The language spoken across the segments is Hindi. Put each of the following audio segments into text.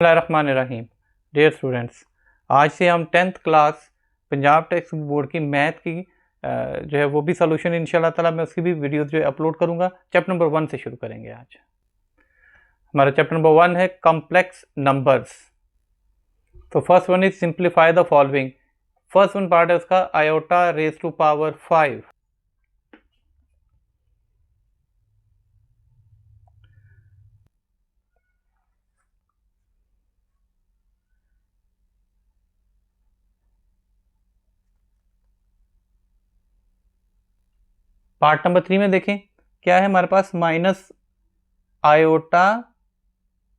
बिस्मिल्लाहिर्रहमानिर्रहीम। डियर स्टूडेंट्स, आज से हम 10th class Punjab text board की मैथ की जो है वो भी सोल्यूशन इंशाल्लाह ताला मैं उसकी भी वीडियो जो है अपलोड करूंगा। चैप्टर नंबर 1 से शुरू करेंगे। आज हमारा चैप्टर नंबर 1 है कॉम्प्लेक्स नंबर्स। तो first one is simplify the following. First one part है उसका iota raise to power 5। Part number 3 में देखें क्या है हमारे पास, minus iota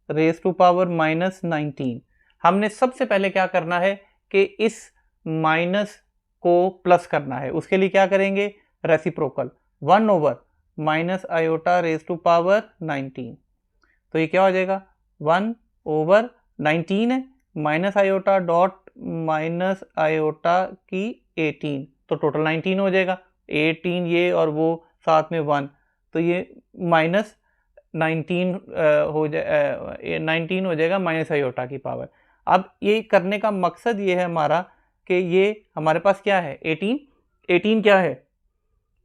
raise to power -19। हमने सबसे पहले क्या करना है कि इस माइनस को प्लस करना है। उसके लिए क्या करेंगे, reciprocal 1 over minus iota raise to power 19। तो ये क्या हो जाएगा, 1 ओवर 19 है minus iota dot minus iota की 18, तो टोटल 19 हो जाएगा। 18 ये और वो साथ में 1, तो ये माइनस 19 19 हो जाएगा माइनस आयोटा की पावर। अब ये करने का मकसद ये है हमारा कि ये हमारे पास क्या है, 18 क्या है,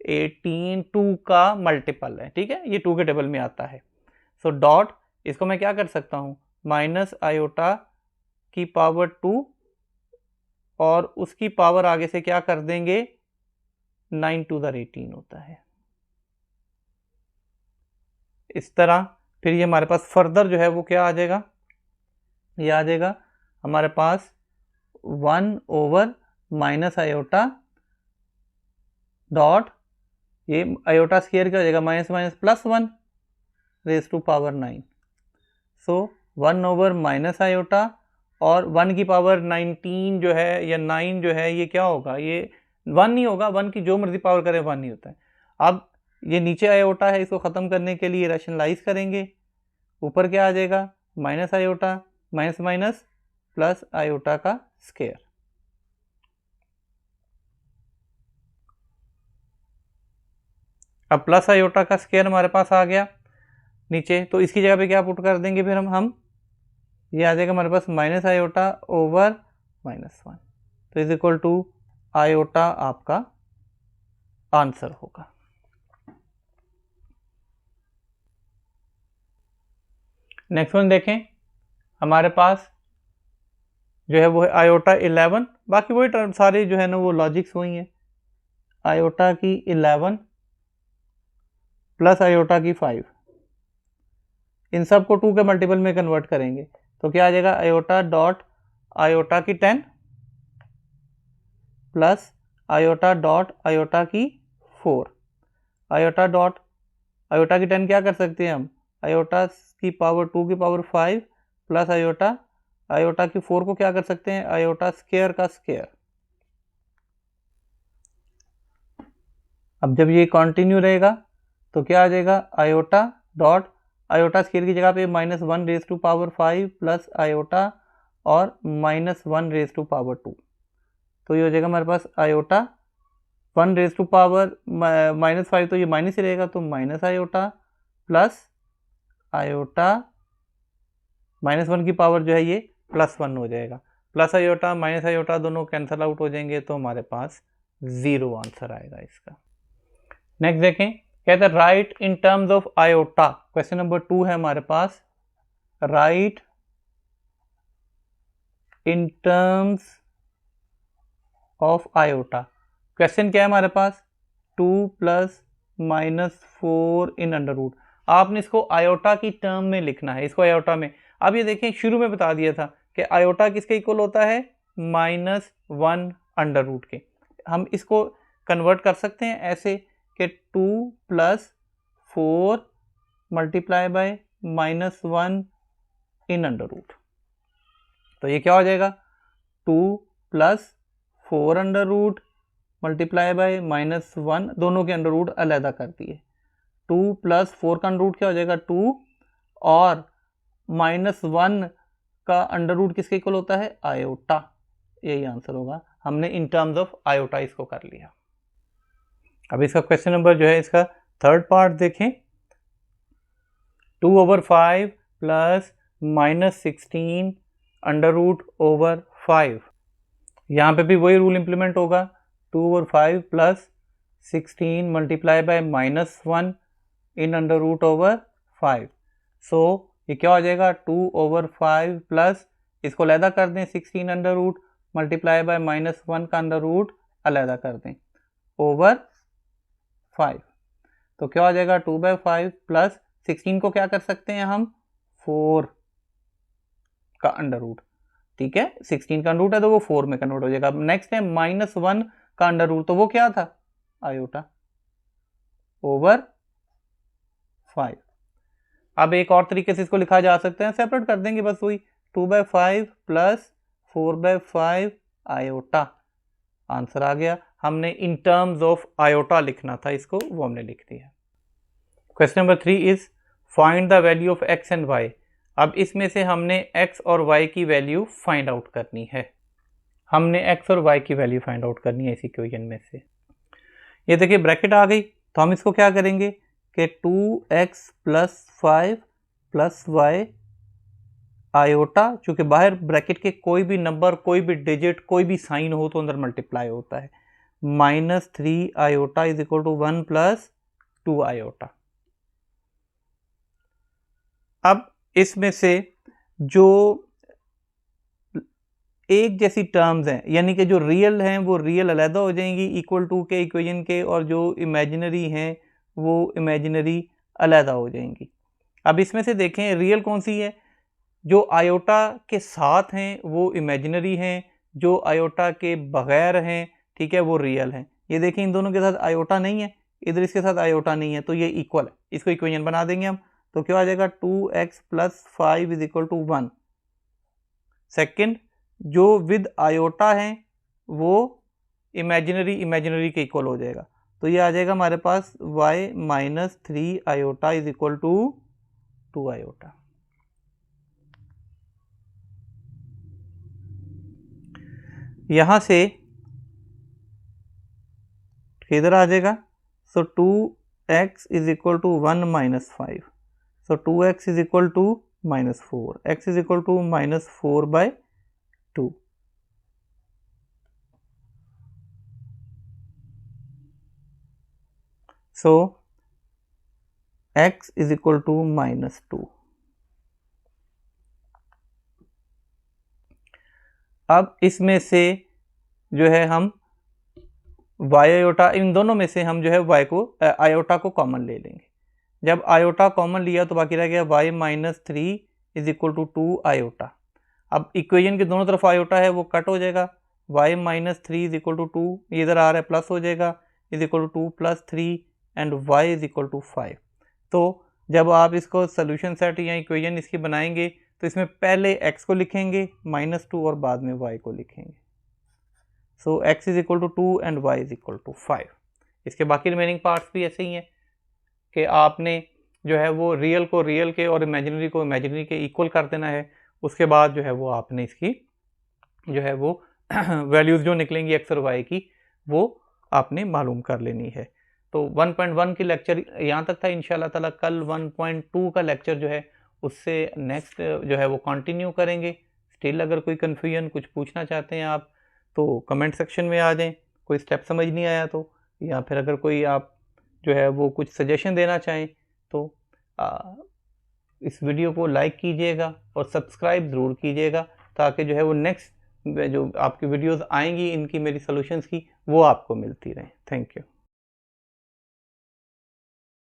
18 2 का मल्टीपल है, ठीक है, ये 2 के टेबल में आता है। सो डॉट इसको मैं क्या कर सकता हूँ, माइनस आयोटा की पावर 2 और उसकी पावर आगे से क्या कर देंगे, 9 टू द 18 होता है इस तरह। फिर ये हमारे पास फर्दर जो है वो क्या आ जाएगा, ये आ जाएगा हमारे पास 1 ओवर माइनस आयोटा डॉट, ये आयोटा स्क्वायर क्या हो जाएगा, minus minus plus 1 raise to power 9। So 1 over minus iota और 1 की पावर 19 जो है या 9 जो है ये क्या होगा, ये 1 नहीं होगा, 1 की जो मर्जी पावर करें 1 नहीं होता है। अब ये नीचे आयोटा है, इसको ख़त्म करने के लिए रैशनलाइज करेंगे। ऊपर क्या आ जाएगा, minus iota minus minus plus iota का स्क्वायर। अब प्लस आयोटा का स्क्वायर हमारे पास आ गया नीचे, तो इसकी जगह पे क्या पुट कर देंगे फिर हम ये आ जाएगा हमारे पास माइनस आयोटा ओवर -1, तो इज इक्वल टू आयोटा आपका आंसर होगा। नेक्स्ट वन देखें, हमारे पास जो है वो है आयोटा 11। बाकी वही टर्म सारे जो है ना वो लॉजिक्स वही है। आयोटा की 11 प्लस आयोटा की 5, इन सब को 2 के मल्टीपल में कन्वर्ट करेंगे तो क्या आ जाएगा, आयोटा डॉट आयोटा की 10 प्लस आयोटा डॉट आयोटा की 4। आयोटा डॉट आयोटा की 10 क्या कर सकते हैं हम, आयोटा की पावर 2 की पावर 5 प्लस आयोटा आयोटा की 4 को क्या कर सकते हैं, आयोटा स्क्वायर का स्क्वायर। अब जब ये कंटिन्यू रहेगा तो क्या आ जाएगा, आयोटा डॉट आयोटा स्क्वायर की जगह पे -1 raise to power 5 plus iota और -1 रेज टू पावर 2, तो ये हो जाएगा हमारे पास आयोटा 1 रेज टू पावर -5, तो ये माइनस ही रहेगा, तो माइनस आयोटा प्लस आयोटा -1 की पावर जो है ये +1 हो जाएगा। प्लस आयोटा माइनस आयोटा दोनों कैंसल आउट हो जाएंगे, तो हमारे पास 0 आंसर आएगा इसका। नेक्स्ट देखें, कहते हैं right in terms of iota. Question number 2 है हमारे पास, right in terms of iota. Question क्या है हमारे पास, 2 + -4 इन अंडर रूट। आपने इसको आयोटा की टर्म में लिखना है, इसको आयोटा में। अब ये देखें शुरू में बता दिया था कि आयोटा किसके इक्वल होता है, -1 अंडर रूट के। हम इसको कन्वर्ट कर सकते हैं ऐसे कि 2 + 4 multiply by -1 in under root, तो ये क्या हो जाएगा, 2 + 4 अंडर रूट मल्टीप्लाई बाय -1, दोनों के अंडर रूट अलहदा कर दिए। 2 + 4 का अंडर रूट क्या हो जाएगा 2, और -1 का अंडर रूट किसके इक्वल होता है, आयोटा। यही आंसर होगा, हमने इन टर्म्स ऑफ आयोटा इसको कर लिया। अब इसका क्वेश्चन नंबर जो है इसका थर्ड पार्ट देखें, 2/5 प्लस -16/5। यहाँ पे भी वही रूल इंप्लीमेंट होगा, 2/5 प्लस 16 मल्टीप्लाई बाय -1 इन √5। सो ये क्या हो जाएगा, 2/5 प्लस, इसको अलहदा कर दें, 16 मल्टीप्लाई बाय -1 का √ अलहदा कर दें ओवर 5। तो क्या हो जाएगा, 2/5 प्लस 16 को क्या कर सकते हैं हम, 4 का √ ठीक है, 16 का √ है तो वो 4 में कन्वर्ट हो जाएगा। नेक्स्ट है -1 का √ तो वो क्या था, आयोटा ओवर 5। अब एक और तरीके से इसको लिखा जा सकता है, सेपरेट कर देंगे बस वही, 2/5 प्लस 4/5 आयोटा। आंसर आ गया। हमने इन टर्म्स ऑफ आयोटा लिखना था इसको, वो हमने लिख दिया। Question number 3 is find the value of x and y। अब इसमें से हमने x और y की वैल्यू फाइंड आउट करनी है। हमने x और y की वैल्यू फाइंड आउट करनी है इस इक्वेशन में से। ये देखिए ब्रैकेट आ गई, तो हम इसको क्या करेंगे कि 2x + 5 + y आयोटा, चूंकि बाहर ब्रैकेट के कोई भी नंबर, कोई भी डिजिट, कोई भी साइन हो तो अंदर मल्टीप्लाई होता है, -3 आयोटा = 1 + 2 आयोटा। अब इसमें से जो एक जैसी टर्म्स हैं, यानी कि जो रियल हैं वो रियल अलहदा हो जाएंगी इक्वल टू के इक्वेशन के, और जो इमेजिनरी हैं वो इमेजिनरी अलहदा हो जाएंगी। अब इसमें से देखें रियल कौन सी है, जो आयोटा के साथ हैं वो इमेजिनरी हैं, जो आयोटा के बगैर हैं, ठीक है, वो रियल हैं। ये देखें इन दोनों के साथ आयोटा नहीं है, इधर इसके साथ आयोटा नहीं है, तो ये इक्वल है, इसको इक्वेशन बना देंगे हम। तो क्या आ जाएगा, 2x + 5 = 1। सेकंड, जो विद आयोटा है वो इमेजिनरी के इक्वल हो जाएगा, तो ये आ जाएगा हमारे पास y - 3 आयोटा = 2 आयोटा। यहां से किधर आ जाएगा, सो 2x = 1 - 5, सो 2x = -4, x = -4/2। सो x = -2। अब इसमें से जो है हम y आयोटा, इन दोनों में से हम जो है y को आयोटा को कॉमन ले लेंगे। जब आयोटा कॉमन लिया तो बाकी रह गया y - 3 = 2 आयोटा। अब इक्वेशन के दोनों तरफ आयोटा है वो कट हो जाएगा, y - 3 = 2, ये इधर आ रहा है प्लस हो जाएगा, = 2 + 3 एंड y = 5। तो जब आप इसको सोल्यूशन सेट या इक्वेशन इसकी बनाएंगे तो इसमें पहले x को लिखेंगे -2 और बाद में y को लिखेंगे। सो x = 2 एंड y = 5। इसके बाकी रिमेनिंग पार्ट्स भी ऐसे ही हैं कि आपने जो है वो रियल को रियल के और इमेजिनरी को इमेजिनरी के इक्वल कर देना है। उसके बाद जो है वो आपने इसकी जो है वो वैल्यूज़ जो निकलेंगी x और y की वो आपने मालूम कर लेनी है। तो 1.1 की लेक्चर यहाँ तक था। इंशाल्लाह ताला कल 1.2 का लेक्चर जो है उससे नेक्स्ट जो है वो कंटिन्यू करेंगे। स्टिल अगर कोई कन्फ्यूजन, कुछ पूछना चाहते हैं आप तो कमेंट सेक्शन में आ जाएं, कोई स्टेप समझ नहीं आया तो, या फिर अगर कोई आप जो है वो कुछ सजेशन देना चाहें तो इस वीडियो को लाइक कीजिएगा और सब्सक्राइब ज़रूर कीजिएगा, ताकि जो है वो नेक्स्ट जो आपकी वीडियोस आएंगी इनकी, मेरी सॉल्यूशंस की, वो आपको मिलती रहें। Thank you.